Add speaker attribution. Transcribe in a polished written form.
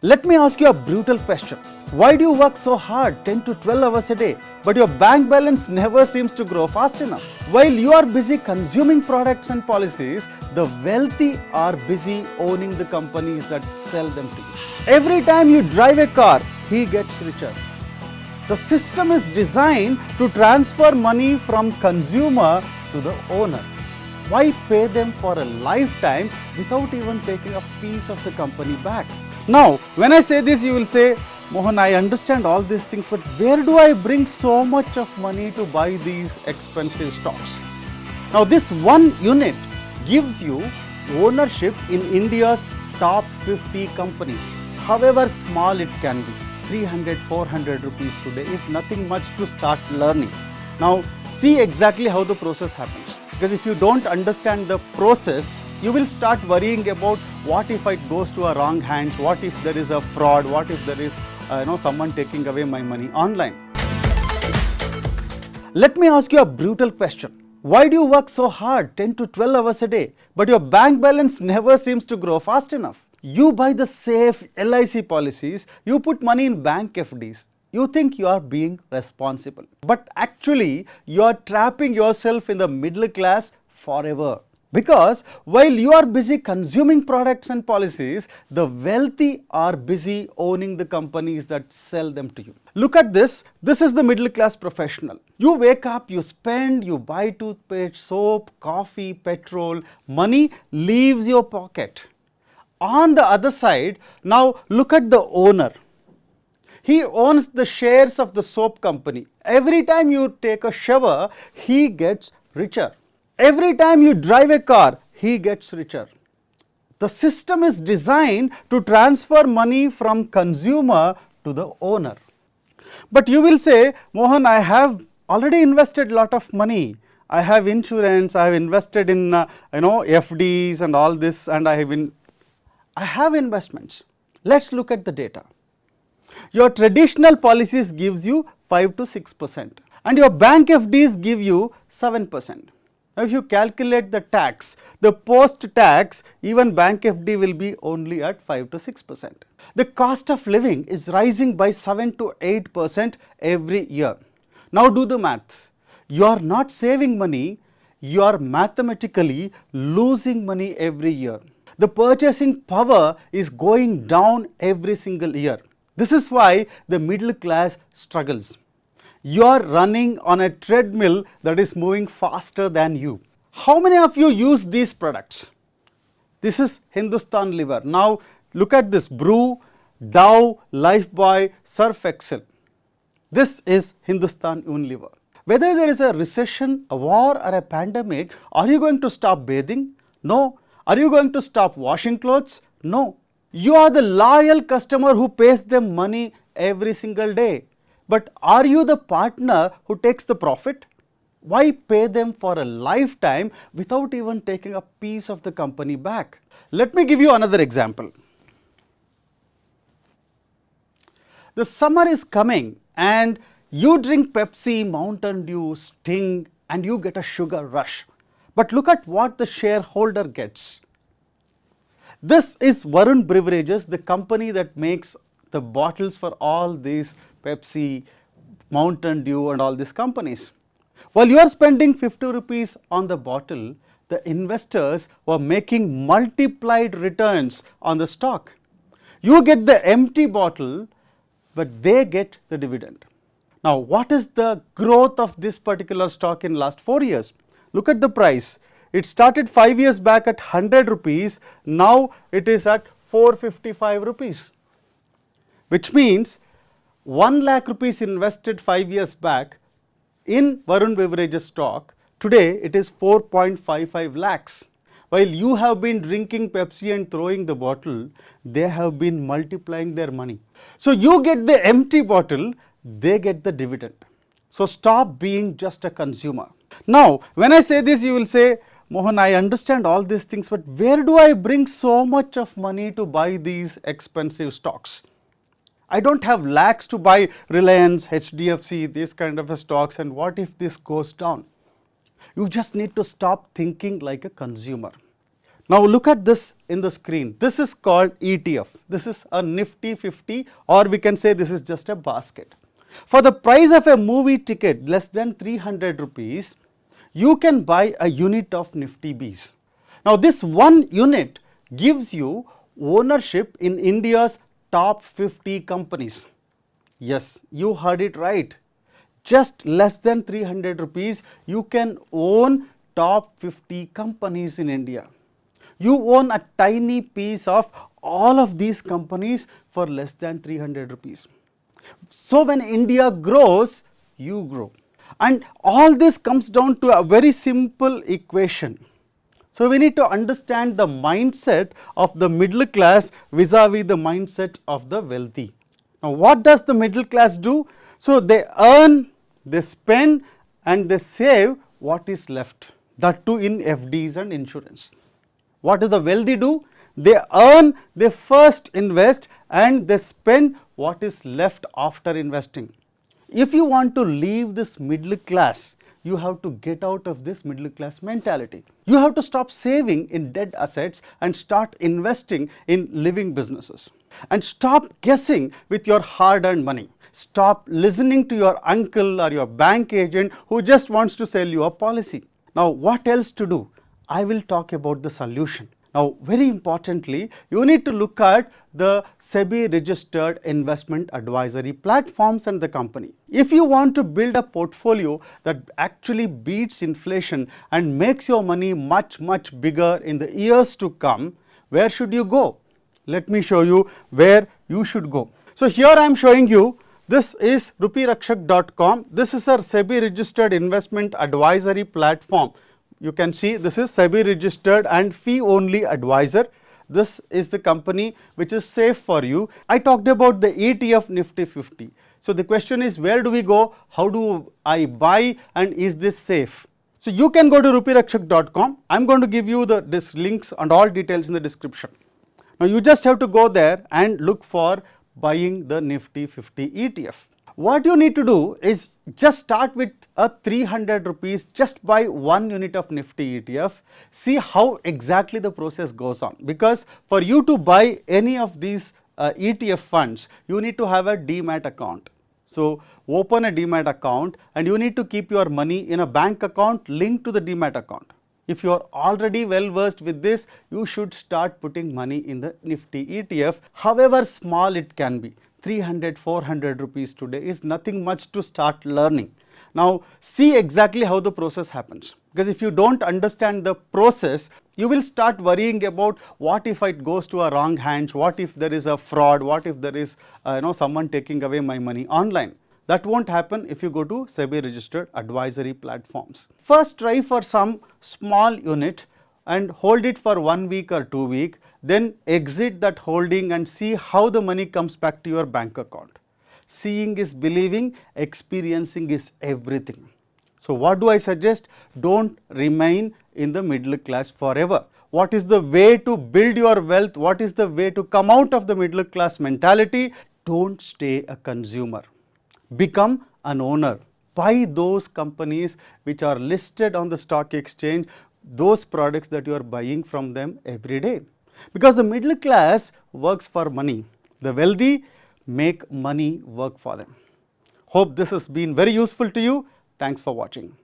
Speaker 1: Let me ask you a brutal question. Why do you work so hard 10 to 12 hours a day, but your bank balance never seems to grow fast enough? While you are busy consuming products and policies, the wealthy are busy owning the companies that sell them to you. Every time you drive a car, he gets richer. The system is designed to transfer money from consumer to the owner. Why pay them for a lifetime without even taking a piece of the company back? Now, when I say this, you will say, Mohan, I understand all these things, but where do I bring so much of money to buy these expensive stocks? Now, this one unit gives you ownership in India's top 50 companies. However small it can be, 300, 400 rupees today is nothing much to start learning. Now, see exactly how the process happens. Because if you don't understand the process, you will start worrying about what if it goes to a wrong hands, what if there is a fraud, what if there is someone taking away my money online. Let me ask you a brutal question. Why do you work so hard 10 to 12 hours a day, but your bank balance never seems to grow fast enough? You buy the safe LIC policies, you put money in bank FDs. You think you are being responsible, but actually you are trapping yourself in the middle class forever. Because while you are busy consuming products and policies, the wealthy are busy owning the companies that sell them to you. Look at this. This is the middle class professional. You wake up, you spend, you buy toothpaste, soap, coffee, petrol. Money leaves your pocket. On the other side, now look at the owner. He owns the shares of the soap company. Every time you take a shower, he gets richer. Every time you drive a car, he gets richer. The system is designed to transfer money from consumer to the owner. But you will say, Mohan, I have already invested a lot of money. I have insurance, I have invested in FDs and all this, and I have investments. Let's look at the data. Your traditional policies gives you 5 to 6% and your bank FDs give you 7%. Now, if you calculate the tax, the post-tax, even bank FD will be only at 5 to 6%. The cost of living is rising by 7 to 8% every year. Now, do the math. You are not saving money, you are mathematically losing money every year. The purchasing power is going down every single year. This is why the middle class struggles. You are running on a treadmill that is moving faster than you. How many of you use these products? This is Hindustan Unilever. Now look at this: Brew, Dow, Lifebuoy, Surf Excel. This is Hindustan Unilever. Whether there is a recession, a war or a pandemic, are you going to stop bathing? No. Are you going to stop washing clothes? No. You are the loyal customer who pays them money every single day. But are you the partner who takes the profit? Why pay them for a lifetime without even taking a piece of the company back? Let me give you another example. The summer is coming and you drink Pepsi, Mountain Dew, Sting and you get a sugar rush. But look at what the shareholder gets. This is Varun Beverages, the company that makes the bottles for all these Pepsi, Mountain Dew and all these companies. While you are spending 50 rupees on the bottle, the investors were making multiplied returns on the stock. You get the empty bottle, but they get the dividend. Now, what is the growth of this particular stock in last 4 years? Look at the price. It started 5 years back at 100 rupees. Now it is at 455 rupees. Which means 1 lakh rupees invested 5 years back in Varun Beverages stock, today it is 4.55 lakhs. While you have been drinking Pepsi and throwing the bottle, they have been multiplying their money. So you get the empty bottle, they get the dividend. So stop being just a consumer. Now, when I say this, you will say, Mohan, I understand all these things, but where do I bring so much of money to buy these expensive stocks? I don't have lakhs to buy Reliance, HDFC, these kind of stocks, and what if this goes down? You just need to stop thinking like a consumer. Now look at this in the screen, this is called ETF. This is a Nifty 50, or we can say this is just a basket. For the price of a movie ticket less than 300 rupees, you can buy a unit of NIFTYBEES. Now this one unit gives you ownership in India's top 50 companies. Yes, you heard it right. Just less than 300 rupees, you can own top 50 companies in India. You own a tiny piece of all of these companies for less than 300 rupees. So when India grows, you grow. And all this comes down to a very simple equation. So we need to understand the mindset of the middle class vis-a-vis the mindset of the wealthy. Now what does the middle class do? So they earn, they spend and they save what is left, that too in FDs and insurance. What does the wealthy do? They earn, they first invest and they spend what is left after investing. If you want to leave this middle class, you have to get out of this middle class mentality. You have to stop saving in dead assets and start investing in living businesses. And stop guessing with your hard-earned money. Stop listening to your uncle or your bank agent who just wants to sell you a policy. Now what else to do? I will talk about the solution. Now very importantly, you need to look at the SEBI registered investment advisory platforms and the company. If you want to build a portfolio that actually beats inflation and makes your money much bigger in the years to come, where should you go? Let me show you where you should go. So here I am showing you, this is rupeerakshak.com. This is a SEBI registered investment advisory platform. You can see this is SEBI registered and fee only advisor. This is the company which is safe for you. I talked about the ETF Nifty 50. So the question is, where do we go? How do I buy and is this safe? So you can go to rupeerakshak.com. I am going to give you the links and all details in the description. Now you just have to go there and look for buying the Nifty 50 ETF. What you need to do is just start with a 300 rupees, just buy one unit of Nifty ETF, see how exactly the process goes on, because for you to buy any of these ETF funds, you need to have a demat account. So open a demat account and you need to keep your money in a bank account linked to the demat account. If you are already well versed with this, you should start putting money in the Nifty ETF, however small it can be. 300, 400 rupees today is nothing much to start learning. Now see exactly how the process happens, because if you don't understand the process, you will start worrying about what if it goes to a wrong hands, what if there is a fraud, what if there is someone taking away my money online. That won't happen if you go to SEBI registered advisory platforms. First try for some small unit and hold it for 1 week or 2 weeks, then exit that holding and see how the money comes back to your bank account. Seeing is believing, experiencing is everything. So what do I suggest? Don't remain in the middle class forever. What is the way to build your wealth? What is the way to come out of the middle class mentality? Don't stay a consumer. Become an owner. Buy those companies which are listed on the stock exchange, those products that you are buying from them every day. Because the middle class works for money. The wealthy make money work for them. Hope this has been very useful to you. Thanks for watching.